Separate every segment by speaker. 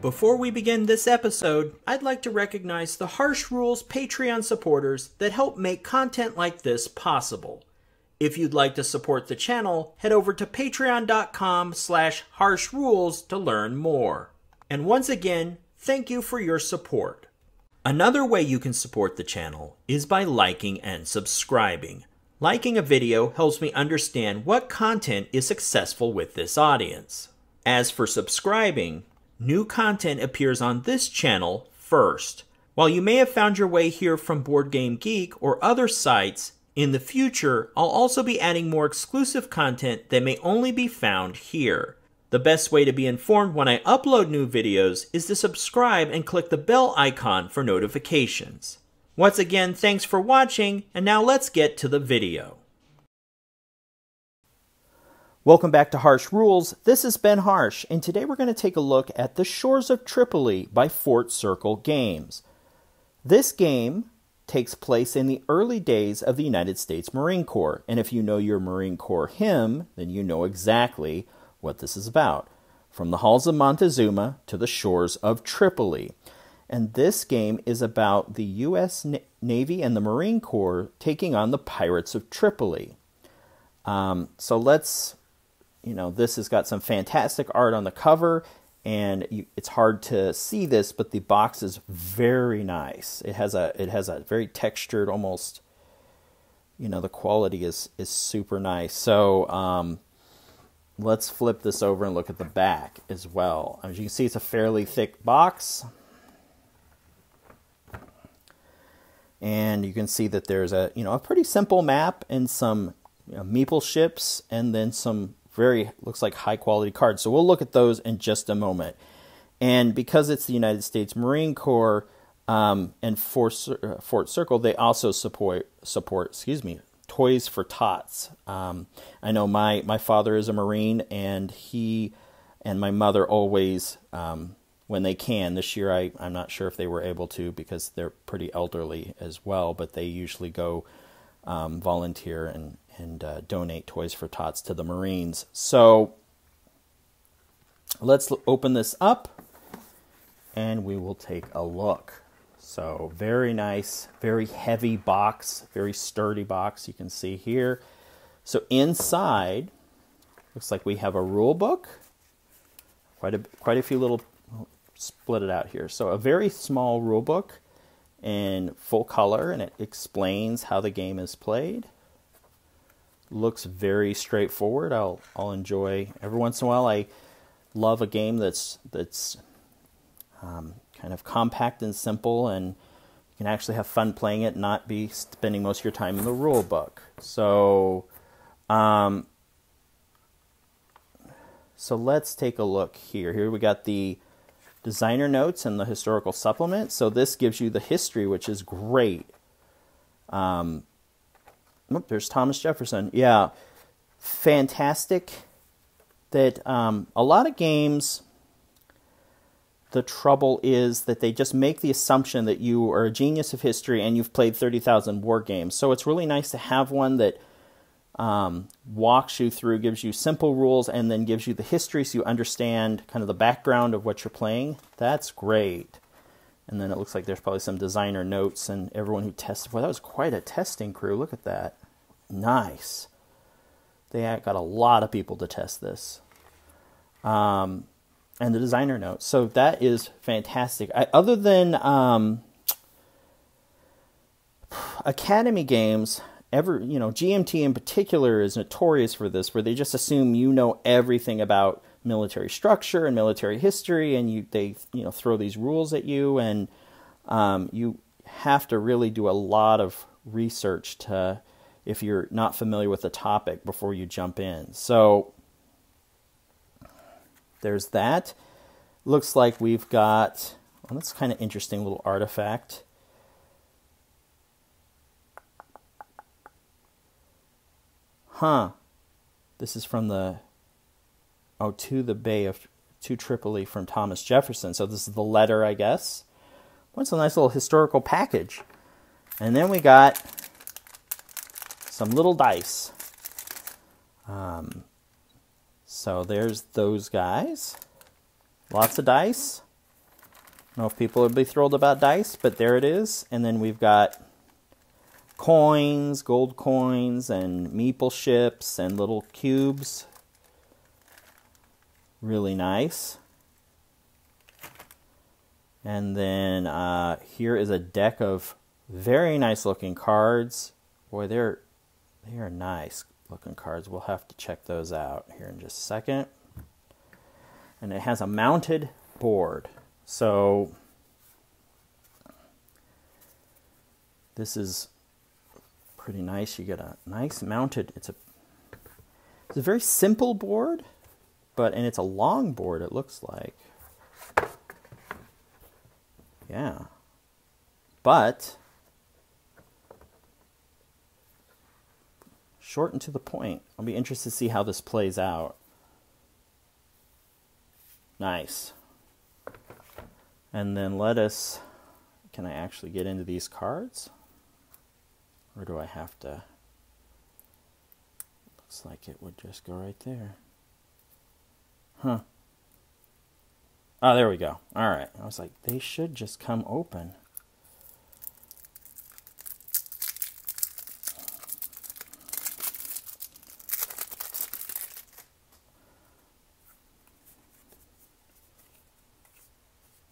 Speaker 1: Before we begin this episode, I'd like to recognize the Harsh Rules Patreon supporters that help make content like this possible. If you'd like to support the channel, head over to patreon.com/harshrules to learn more. And once again, thank you for your support. Another way you can support the channel is by liking and subscribing. Liking a video helps me understand what content is successful with this audience. As for subscribing, new content appears on this channel first. While you may have found your way here from Board Game Geek or other sites, in the future, I'll also be adding more exclusive content that may only be found here. The best way to be informed when I upload new videos is to subscribe and click the bell icon for notifications. Once again, thanks for watching, and now let's get to the video. Welcome back to Harsh Rules. This is Ben Harsh, and today we're going to take a look at The Shores of Tripoli by Fort Circle Games. This game takes place in the early days of the United States Marine Corps, and if you know your Marine Corps hymn, then you know exactly what this is about. From the halls of Montezuma to the shores of Tripoli. And this game is about the U.S. Navy and the Marine Corps taking on the pirates of Tripoli. So let's, this has got some fantastic art on the cover, and it's hard to see this, but the box is very nice. It has a very textured, almost, the quality is super nice. So let's flip this over and look at the back as well. As you can see, it's a fairly thick box. And you can see that there's a pretty simple map and some meeple ships, and then some looks like high quality cards. So we'll look at those in just a moment. And because it's the United States Marine Corps and Fort Circle, they also support Toys for Tots. I know my father is a Marine, and he and my mother always, when they can, this year I'm not sure if they were able to because they're pretty elderly as well, but they usually go volunteer and donate Toys for Tots to the Marines. So let's open this up and we will take a look. So very nice, very heavy box, very sturdy box you can see here. So inside, looks like we have a rule book, quite a few little, split it out here. So a very small rule book in full color, and it explains how the game is played. Looks very straightforward. I'll enjoy every once in a while. I love a game that's kind of compact and simple, and you can actually have fun playing it and not be spending most of your time in the rule book. So let's take a look here. Here we got the designer notes and the historical supplement. So this gives you the history, which is great. There's Thomas Jefferson. Yeah, fantastic. That a lot of games, the trouble is that they just make the assumption that you are a genius of history and you've played 30,000 war games. So it's really nice to have one that walks you through, gives you simple rules, and then gives you the history so you understand kind of the background of what you're playing. That's great. And then it looks like there's probably some designer notes and everyone who tested. Boy, that was quite a testing crew. Look at that. Nice. They got a lot of people to test this. And the designer notes. So that is fantastic. Other than Academy games, GMT in particular is notorious for this, where they just assume you know everything about military structure and military history, and they throw these rules at you, and you have to really do a lot of research if you're not familiar with the topic before you jump in. So there's that. Looks like we've got, well, that's kind of interesting little artifact. This is from to Tripoli from Thomas Jefferson. So this is the letter, I guess. What's a nice little historical package. And then we got some little dice. So there's those guys. Lots of dice. I don't know if people would be thrilled about dice, but there it is. And then we've got coins, gold coins, and meeple ships, and little cubes. Really nice. And then here is a deck of very nice looking cards. Boy, they are nice looking cards. We'll have to check those out here in just a second. And it has a mounted board. So this is pretty nice. You get a nice mounted, it's a very simple board, and it's a long board, it looks like. Yeah. But short and to the point. I'll be interested to see how this plays out. Nice. And then can I actually get into these cards? Or do I have to? Looks like it would just go right there. Huh. Oh, there we go. All right. I was like, they should just come open.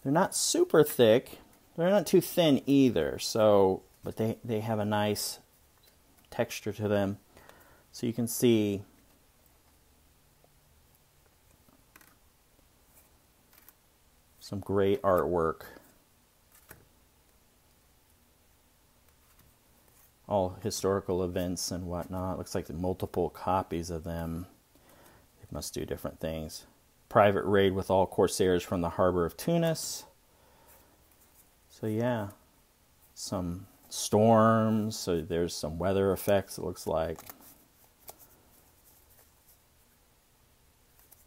Speaker 1: They're not super thick. They're not too thin either. But they have a nice texture to them. So you can see some great artwork. All historical events and whatnot. Looks like multiple copies of them. They must do different things. Private raid with all corsairs from the harbor of Tunis. So yeah, some storms. So there's some weather effects, it looks like.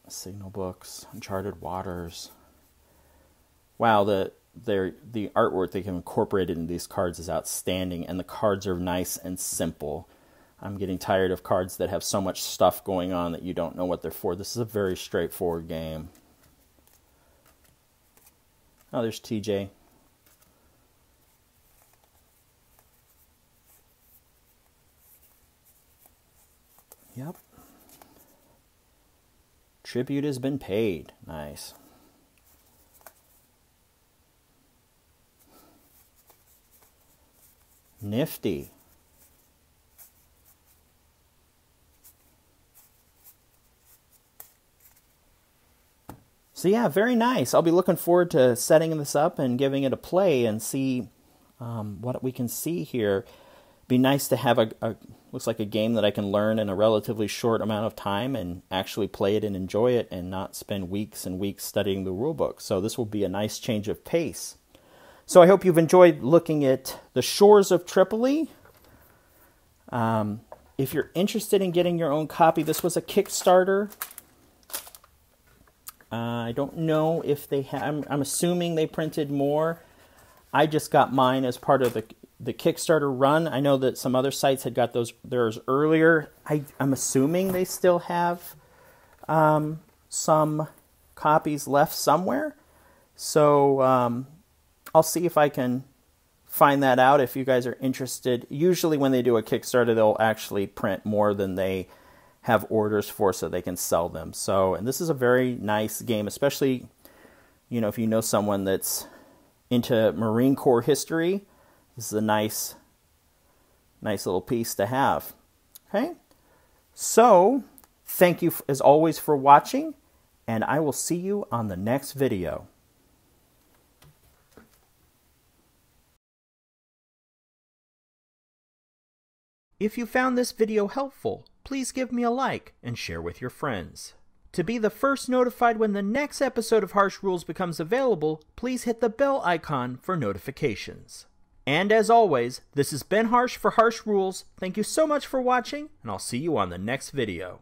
Speaker 1: Signal books, uncharted waters. Wow, the artwork they have incorporated in these cards is outstanding, and the cards are nice and simple. I'm getting tired of cards that have so much stuff going on that you don't know what they're for. This is a very straightforward game. Oh, there's TJ. Yep. Tribute has been paid. Nice. Nifty. So yeah, very nice. I'll be looking forward to setting this up and giving it a play and see what we can see here. Be nice to have looks like a game that I can learn in a relatively short amount of time and actually play it and enjoy it and not spend weeks and weeks studying the rulebook. So this will be a nice change of pace. So I hope you've enjoyed looking at the Shores of Tripoli. If you're interested in getting your own copy, this was a Kickstarter. I don't know if they have. I'm assuming they printed more. I just got mine as part of the Kickstarter run. I know that some other sites had got theirs earlier. I'm assuming they still have some copies left somewhere. So I'll see if I can find that out if you guys are interested. Usually when they do a Kickstarter, they'll actually print more than they have orders for so they can sell them. And this is a very nice game, especially, if you know someone that's into Marine Corps history. This is a nice little piece to have. Okay? So, thank you as always for watching, and I will see you on the next video. If you found this video helpful, please give me a like and share with your friends. To be the first notified when the next episode of Harsh Rules becomes available, please hit the bell icon for notifications. And as always, this has been Harsh for Harsh Rules. Thank you so much for watching, and I'll see you on the next video.